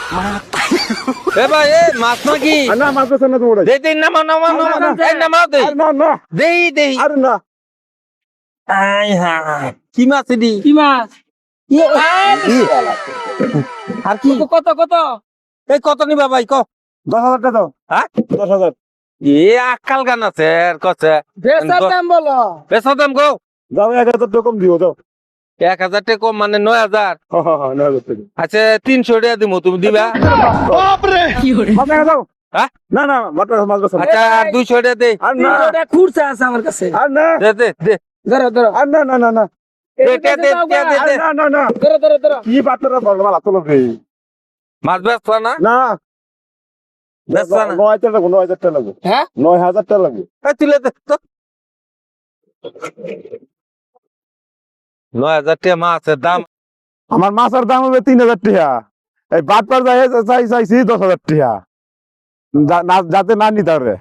এ ভাই এ মাছ নাকি না মাছ বেছে না তোমার দে দে নামা নামা নামা এই নামা দে না না দেই দেই আরে না আই হা কি মাছ এডি কি মাছ আর কি কত কত এই কত নিবা ভাই ক 10,000 টাকা দাও হ্যাঁ 10,000 এ আকাল গান আছে আর কছে বেচার দাম বলো বেচা দাম গো দাও 1,000 টাকা কম দিও দাও 1000 টাকা কম মানে 9000 হ্যাঁ 9,000 টাকা আচ্ছা 300 টাকা দিমু তুমি দিবা মাছ না দাও হ্যাঁ না না মাছ বেছে না আচ্ছা আর 200 টাকা দে আর না ওটা খুরসা আছে আমার কাছে আর না দে দে দে ধরো ধরো আর না না না না দে দে দে দে আর দে না না না ধরো ধরো ধরো কি বাতরা বল মাল আসলো রে মাছ বেচবা না না বেচবা না 9,000 টাকা 9,000 টাকা লাগবে হ্যাঁ 9,000 টাকা লাগবে এই তুলে দে তো 9000 টাকা মাছের দাম আমার মাছের দাম হবে 3,000 টাকা এই বাটপার চাইছি 10,000 টাকা যাতে না নিতে পারে